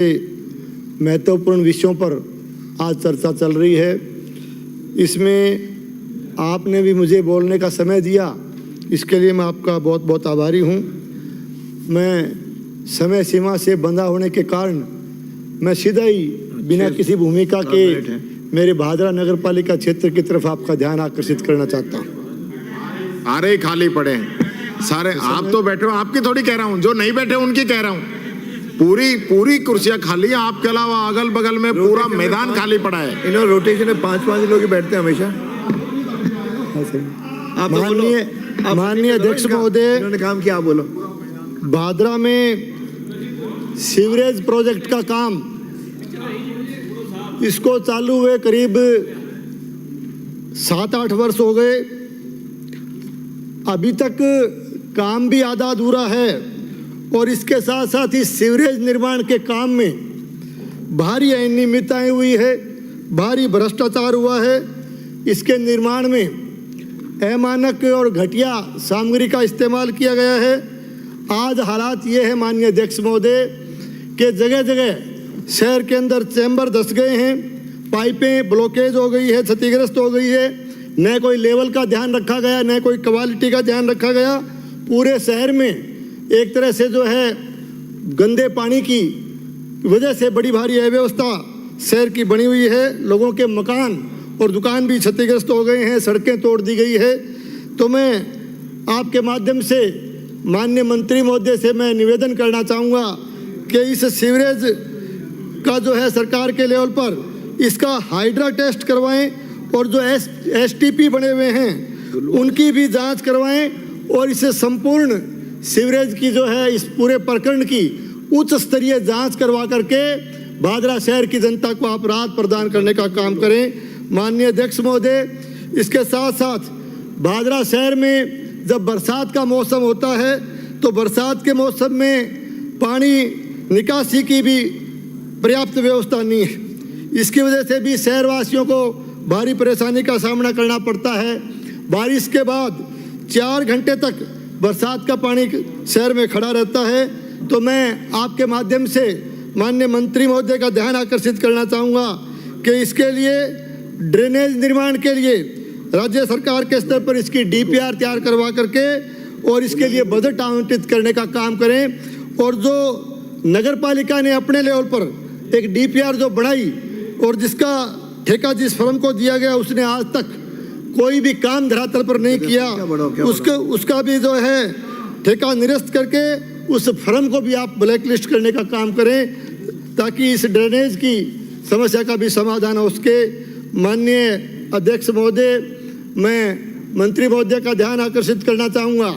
महत्वपूर्ण विषयों पर आज चर्चा चल रही है। इसमें आपने भी मुझे बोलने का समय दिया, इसके लिए मैं आपका बहुत बहुत आभारी हूँ। मैं समय सीमा से बंधा होने के कारण मैं सीधा ही बिना किसी भूमिका के मेरे भादरा नगर पालिका क्षेत्र की तरफ आपका ध्यान आकर्षित करना चाहता हूँ। अरे खाली पड़े हैं सारे, आप तो बैठे हो, आपकी थोड़ी कह रहा हूँ, जो नहीं बैठे उनकी कह रहा हूँ। पूरी कुर्सियां खाली है, आपके अलावा अगल बगल में पूरा मैदान खाली पड़ा है। इन्होंने रोटेशन में 5-5 लोग बैठते हैं हमेशा। माननीय अध्यक्ष महोदय, इन्होंने काम किया, आप बोलो। भादरा में सीवरेज प्रोजेक्ट का काम इसको चालू हुए करीब 7-8 वर्ष हो गए, अभी तक काम भी आधा अधूरा है और इसके साथ साथ ही सीवरेज निर्माण के काम में भारी अनियमितताएं हुई है, भारी भ्रष्टाचार हुआ है। इसके निर्माण में अमानक और घटिया सामग्री का इस्तेमाल किया गया है। आज हालात ये है माननीय अध्यक्ष महोदय कि जगह जगह शहर के अंदर चैम्बर धंस गए हैं, पाइपें ब्लॉकेज हो गई है, क्षतिग्रस्त हो गई है, न कोई लेवल का ध्यान रखा गया, न कोई क्वालिटी का ध्यान रखा गया। पूरे शहर में एक तरह से जो है गंदे पानी की वजह से बड़ी भारी अव्यवस्था शहर की बनी हुई है। लोगों के मकान और दुकान भी क्षतिग्रस्त हो गए हैं, सड़कें तोड़ दी गई है। तो मैं आपके माध्यम से माननीय मंत्री महोदय से मैं निवेदन करना चाहूँगा कि इस सीवरेज का जो है सरकार के लेवल पर इसका हाइड्रा टेस्ट करवाएं और जो एसटीपी बने हुए हैं उनकी भी जांच करवाएं और इसे संपूर्ण सीवरेज की जो है इस पूरे प्रकरण की उच्च स्तरीय जांच करवा करके भादरा शहर की जनता को आप राहत प्रदान करने का काम करें माननीय अध्यक्ष महोदय। इसके साथ साथ भादरा शहर में जब बरसात का मौसम होता है तो बरसात के मौसम में पानी निकासी की भी पर्याप्त व्यवस्था नहीं है। इसकी वजह से भी शहरवासियों को भारी परेशानी का सामना करना पड़ता है। बारिश के बाद 4 घंटे तक बरसात का पानी शहर में खड़ा रहता है। तो मैं आपके माध्यम से माननीय मंत्री महोदय का ध्यान आकर्षित करना चाहूँगा कि इसके लिए ड्रेनेज निर्माण के लिए राज्य सरकार के स्तर पर इसकी डीपीआर तैयार करवा करके और इसके लिए बजट आवंटित करने का काम करें। और जो नगर पालिका ने अपने लेवल पर एक डीपीआर जो बढ़ाई और जिसका ठेका जिस फर्म को दिया गया उसने आज तक कोई भी काम धरातल पर नहीं किया, उसका भी जो है ठेका निरस्त करके उस फर्म को भी आप ब्लैक लिस्ट करने का काम करें ताकि इस ड्रेनेज की समस्या का भी समाधान हो उसके। माननीय अध्यक्ष महोदय, मैं मंत्री महोदय का ध्यान आकर्षित करना चाहूँगा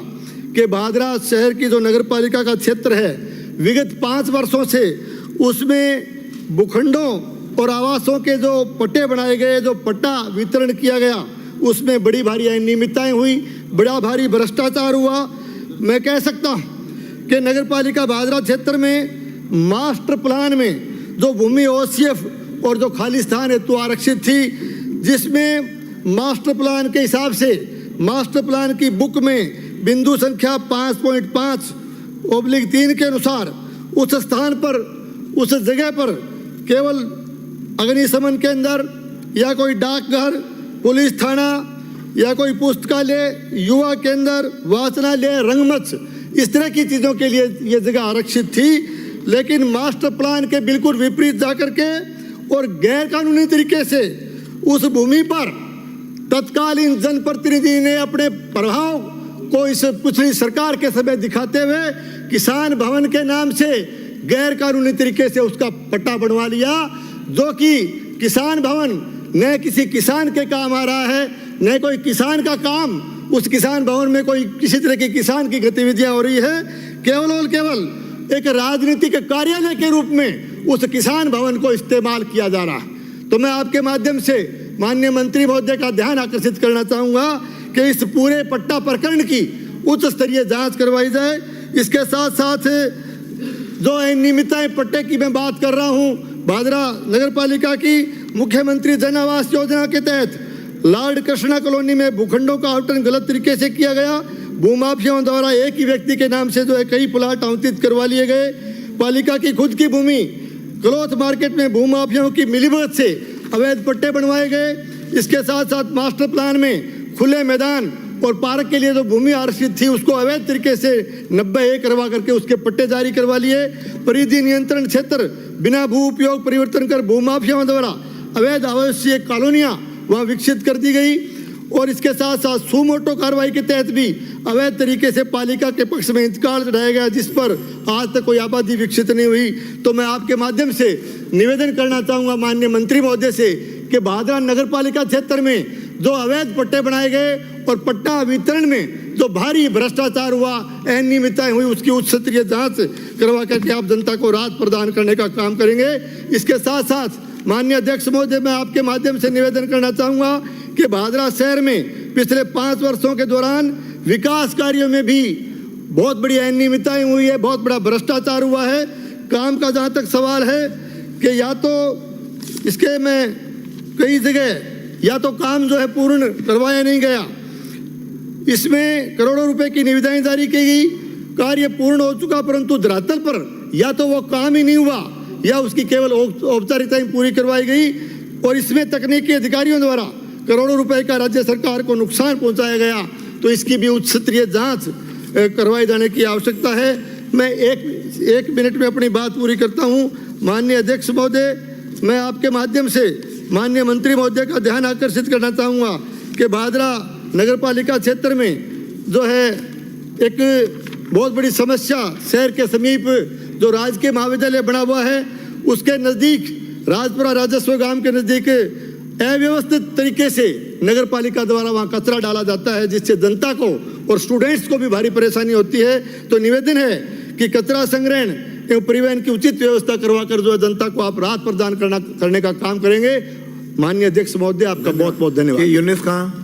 कि भादरा शहर की जो नगर पालिका का क्षेत्र है विगत 5 वर्षों से उसमें भूखंडों और आवासों के जो पट्टे बनाए गए, जो पट्टा वितरण किया गया, उसमें बड़ी भारी अनियमितताएं हुई, बड़ा भारी भ्रष्टाचार हुआ। मैं कह सकता हूँ कि नगर पालिका भादरा क्षेत्र में मास्टर प्लान में जो भूमि ओसीएफ और जो खाली स्थान हेतु आरक्षित थी, जिसमें मास्टर प्लान के हिसाब से मास्टर प्लान की बुक में बिंदु संख्या 5.5/3 के अनुसार उस स्थान पर उस जगह पर केवल अग्निशमन केंद्र या कोई डाकघर, पुलिस थाना या कोई पुस्तकालय, युवा केंद्र, वाचनालय, रंगमंच, इस तरह की चीज़ों के लिए ये जगह आरक्षित थी। लेकिन मास्टर प्लान के बिल्कुल विपरीत जाकर के और गैर कानूनी तरीके से उस भूमि पर तत्कालीन जनप्रतिनिधि ने अपने प्रभाव को इस पिछली सरकार के समय दिखाते हुए किसान भवन के नाम से गैर कानूनी तरीके से उसका पट्टा बनवा लिया, जो कि किसान भवन न किसी किसान के काम आ रहा है, न कोई किसान का काम उस किसान भवन में कोई किसी तरह की किसान की गतिविधियां हो रही है। केवल और केवल एक राजनीतिक कार्यालय के रूप में उस किसान भवन को इस्तेमाल किया जा रहा है। तो मैं आपके माध्यम से माननीय मंत्री महोदय का ध्यान आकर्षित करना चाहूँगा कि इस पूरे पट्टा प्रकरण की उच्च स्तरीय जांच करवाई जाए। इसके साथ साथ जो अनियमितताएं पट्टे की मैं बात कर रहा हूँ, भादरा नगर पालिका की मुख्यमंत्री जन आवास योजना के तहत लॉर्ड कृष्णा कॉलोनी में भूखंडों का आवंटन गलत तरीके से किया गया। भूमाफियाओं द्वारा एक ही व्यक्ति के नाम से जो है कई प्लाट आवंटित करवा लिए गए। पालिका की खुद की भूमि क्लॉथ मार्केट में भूमाफियाओं की मिलीभगत से अवैध पट्टे बनवाए गए। इसके साथ साथ मास्टर प्लान में खुले मैदान और पार्क के लिए जो भूमि आरक्षित थी उसको अवैध तरीके से 90A करवा करके उसके पट्टे जारी करवा लिए। परिधि नियंत्रण क्षेत्र बिना भू उपयोग परिवर्तन कर भूमाफियाओं द्वारा अवैध आवासीय कॉलोनियां वहां विकसित कर दी गई। और इसके साथ साथ सुमोटो कार्रवाई के तहत भी अवैध तरीके से पालिका के पक्ष में इंतकाल चढ़ाया गया, जिस पर आज तक कोई आबादी विकसित नहीं हुई। तो मैं आपके माध्यम से निवेदन करना चाहूँगा माननीय मंत्री महोदय से कि भादरा नगर पालिका क्षेत्र में जो अवैध पट्टे बनाए गए और पट्टा वितरण में जो भारी भ्रष्टाचार हुआ, अनियमितताएं हुई, उसकी उच्च स्तरीय जांच करवा करके आप जनता को राहत प्रदान करने का काम करेंगे। इसके साथ साथ माननीय अध्यक्ष महोदय, मैं आपके माध्यम से निवेदन करना चाहूँगा कि भादरा शहर में पिछले 5 वर्षों के दौरान विकास कार्यों में भी बहुत बड़ी अनियमितताएं हुई है, बहुत बड़ा भ्रष्टाचार हुआ है। काम का जहाँ तक सवाल है कि या तो इसके में कई जगह या तो काम जो है पूर्ण करवाया नहीं गया, इसमें करोड़ों रुपए की निविदाएं जारी की गई, कार्य पूर्ण हो चुका परंतु धरातल पर या तो वो काम ही नहीं हुआ या उसकी केवल औपचारिकताएं पूरी करवाई गई। और इसमें तकनीकी अधिकारियों द्वारा करोड़ों रुपए का राज्य सरकार को नुकसान पहुंचाया गया। तो इसकी भी उच्च स्तरीय जांच करवाए जाने की आवश्यकता है। मैं एक मिनट में अपनी बात पूरी करता हूं। माननीय अध्यक्ष महोदय, मैं आपके माध्यम से माननीय मंत्री महोदय का ध्यान आकर्षित करना चाहूँगा कि भादरा नगर पालिका क्षेत्र में जो है एक बहुत बड़ी समस्या, शहर के समीप जो राजकीय महाविद्यालय बना हुआ है उसके नज़दीक राजपुरा राजस्व गांव के नज़दीक अव्यवस्थित तरीके से नगर पालिका द्वारा वहाँ कचरा डाला जाता है, जिससे जनता को और स्टूडेंट्स को भी भारी परेशानी होती है। तो निवेदन है कि कचरा संग्रहण एवं परिवहन की उचित व्यवस्था करवा कर जो है जनता को आप राहत प्रदान करने का काम करेंगे। माननीय अध्यक्ष महोदय, आपका बहुत बहुत धन्यवाद। ये यूनिस कहाँ?